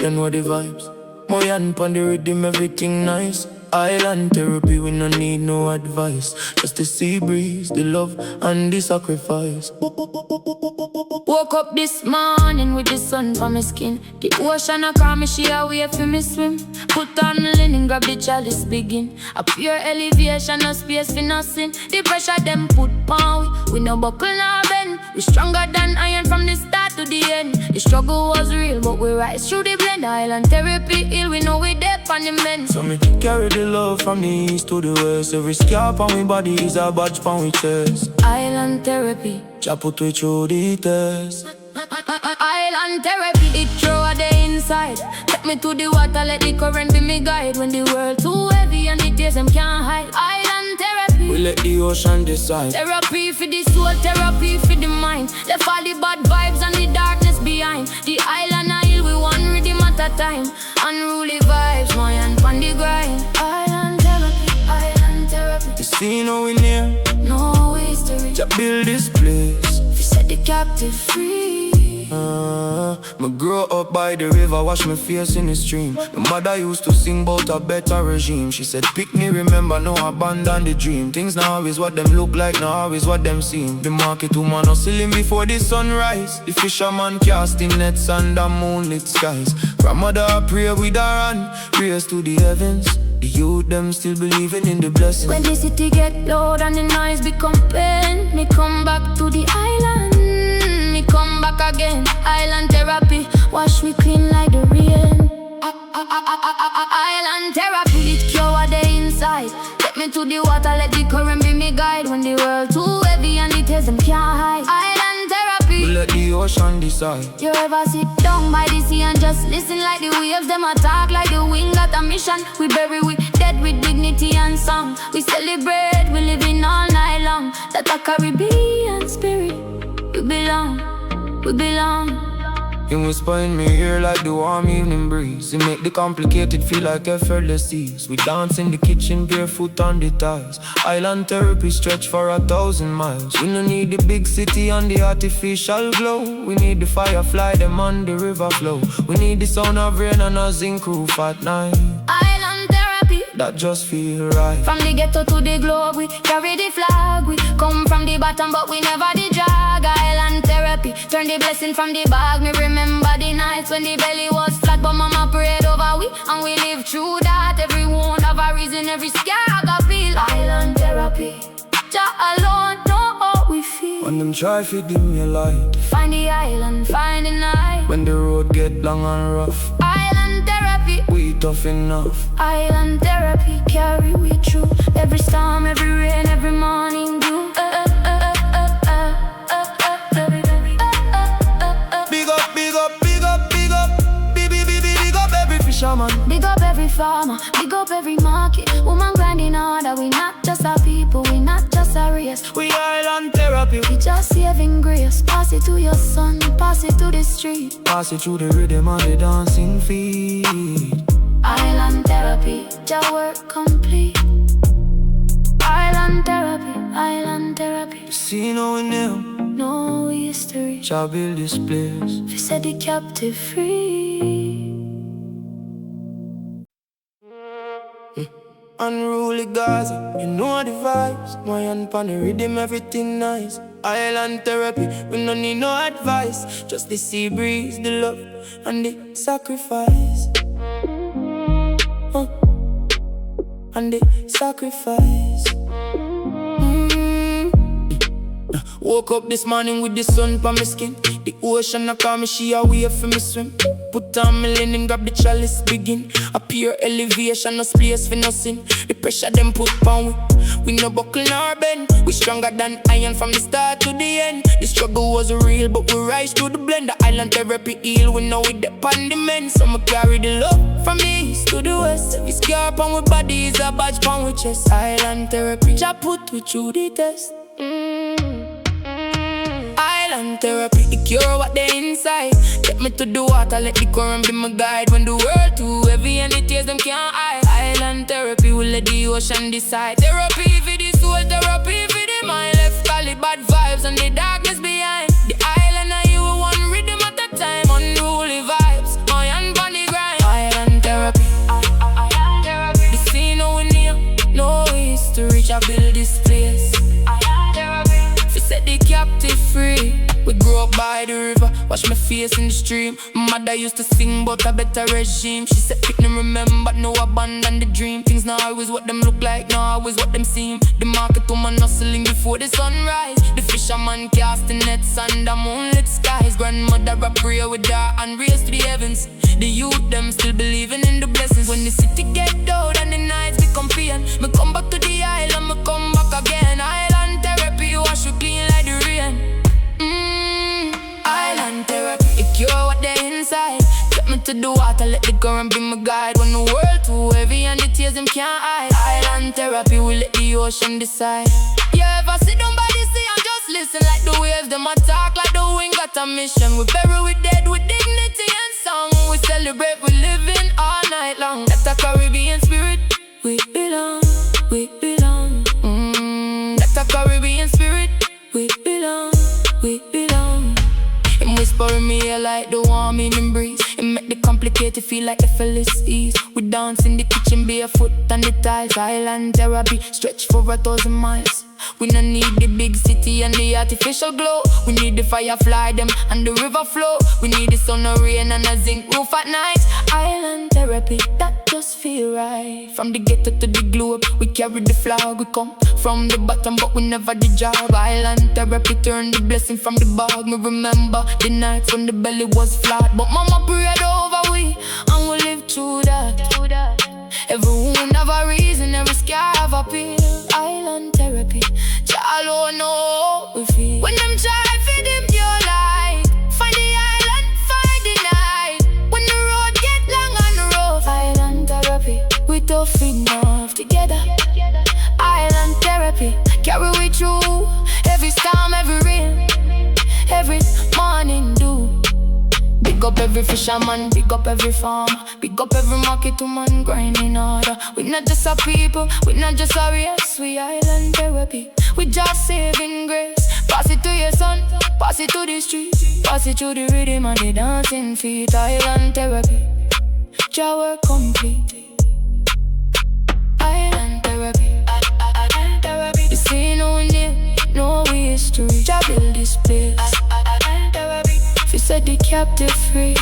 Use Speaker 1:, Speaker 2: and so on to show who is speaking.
Speaker 1: You know the vibes. Moyann pon the riddim, everything nice. Island therapy, we no need no advice. Just the sea breeze, the love and the sacrifice.
Speaker 2: Woke up this morning with the sun for my skin. The ocean a call me, she a wait for me swim. Put on my linen, grab the chalice, begin. A pure elevation, no space for nothing. The pressure them put on we no buckle nor bend. We stronger than iron from the start to the end. The struggle was real, but we rise through the blend. Island therapy ill, we know we dead on the men.
Speaker 1: So me carry the love from the east to the west. Every scar on my body is a badge on my chest.
Speaker 2: Island therapy,
Speaker 1: Jah put we through the test.
Speaker 2: Island therapy, it throw a day inside. Take me to the water, let the current be me guide. When the world too heavy and the tears them can't hide. Island therapy,
Speaker 1: We let the ocean decide.
Speaker 2: therapy for the soul, therapy for the mind. Left all the bad vibes and the darkness behind. The island a hill, we one riddim at a time. Unruly vibes, moyann pon the grind. Island therapy, island therapy.
Speaker 1: You see now we near.
Speaker 2: No history,
Speaker 1: Jah build this place.
Speaker 2: we set the captive free.
Speaker 1: Me grow up by the river, wash my face in the stream. My mother used to sing about a better regime. She said, pick me, remember, no abandon the dream. Things now always what them look like, now always what them seem. The market woman hustling before the sunrise. The fisherman casting nets under moonlit skies. Grandmother pray with her hand, prayers to the heavens. The youth them still believing in the blessings.
Speaker 2: When the city get loud and the noise become pain, me come back to the island. Me come back again. Island therapy, wash me clean like the rain. Island therapy, it cure the inside. Take me to the water, let the current be me guide. When the world too heavy and the tears them can't hide. Island therapy,
Speaker 1: We let the ocean decide.
Speaker 2: you ever sit down by the sea and just listen like the waves them attack like the wind got a mission. We bury we dead with dignity and song. We celebrate, we living all night long. That a Caribbean spirit, we belong, we belong.
Speaker 1: You whisper in my ear like the warm evening breeze. It make the complicated feel like effortless ease. We dance in the kitchen barefoot on the tiles. Island therapy stretch for 1,000 miles. We no need the big city and the artificial glow. We need the firefly them on the river flow. We need the sound of rain and a zinc roof at night.
Speaker 2: Island therapy,
Speaker 1: That just feel right.
Speaker 2: from the ghetto to the globe, we carry the flag. We come from the bottom, but we never the drag. Island therapy, turn the blessing from the bag. Me remember the nights when the belly was flat, but mama prayed over we, and we live through that. Every wound have a reason, every scar got feel. Island therapy, Jah alone know how we feel.
Speaker 1: When them try to dim your light,
Speaker 2: Find the island, find the night.
Speaker 1: when the road get long and rough,
Speaker 2: Island therapy,
Speaker 1: we tough enough.
Speaker 2: island therapy, carry we through every storm, every rain, every morning dew.
Speaker 1: Big up, big up, big up, big up. Big up every fisherman.
Speaker 2: Big up every farmer, big up every market. Woman grinding harder, we not just a people, we not just a race.
Speaker 1: We island therapy.
Speaker 2: We just saving grace. Pass it to your son, pass it to the street.
Speaker 1: Pass it through the rhythm and the dancing feet.
Speaker 2: Island therapy, your work complete. Island therapy, island therapy.
Speaker 1: See no in them,
Speaker 2: No history,
Speaker 1: shall build this place.
Speaker 2: we set the captive free.
Speaker 1: Unruly Gaza, you know the vibes. Moyann pon the riddim, everything nice. Island therapy, we no need no advice. Just the sea breeze, the love and the sacrifice. And the sacrifice. Woke up this morning with the sun on my skin. The ocean a call me, she a wait for me swim. Put on my linen, grab the chalice, begin. A pure elevation, no space for nothing. The pressure them put on we no buckle nor bend. We stronger than iron from the start to the end. The struggle was real, but we rise through the blend. The island therapy heal, we know we depend the men. So me carry the love from the east to the west. Every scar on my body is a badge on my chest. Island therapy, Jah put we through the test. Island therapy, it cure what they inside. Take me to the water, let the current be my guide. When the world too heavy and the tears them can't hide. Island therapy, we let the ocean decide. Therapy for the soul, therapy for the mind. Left all the bad vibes and the darkness behind. The island and you one riddim at a time. Unruly vibes, moyann pon the grind. to reach, I build this place. Fi set the captive free. We grew up by the river, wash my face in the stream. Mother used to sing about a better regime. She said pick them remember, no abandon the dream. Things not always what them look like, not always what them seem. The market woman hustling before the sunrise. The fisherman casting nets under moonlit skies. Grandmother a prayer with her and raised to the heavens. The youth them still believing in the blessings. When the city get dull and the nights become pain, me come back to the island, me come back again. Island therapy wash you clean like the rain. Island therapy, it cure what they inside. Get me to the water, let the current be my guide. When the world too heavy and the tears them can't hide. Island therapy, we let the ocean decide. You ever sit down by the sea and just listen like the waves them attack like the wind got a mission. We bury we dead with dignity and song. We celebrate, we living all night long. That's a Caribbean spirit. We belong, we belong. That's a Caribbean spirit. We belong, we belong. Him whisper in me ear like the warm evening breeze. It make the complicated feel like effortless ease. We dance in the kitchen barefoot on the tiles. Island therapy stretch for 1,000 miles. We no need the big city and the artificial glow. We need the firefly them and the river flow. We need the sun, the rain and a zinc roof at night. Island therapy, that just feel right. From the ghetto to the globe, we carry the flag. We come from the bottom but we never the job. Island therapy turn the blessing from the bag. Me remember the nights when the belly was flat, but mama prayed over we and we live through that. Every wound have a reason, every scar have a peel. Island therapy, Chalo know we feel. When them try feed them your life, find the island, find the night. When the road get long and rough, island therapy, we tough enough together. Island therapy, carry we through every storm, every rain, every morning dew. Big up every fisherman, big up every farmer, big up every market woman grinding harder. We not just a people, we not just a race. We island therapy, we just saving grace. Pass it to your son, pass it to the street, pass it to the rhythm and the dancing feet. Island therapy, Jah work complete. Island therapy, island therapy. You see no name, no history. Jah build this place. Fi set the captive free.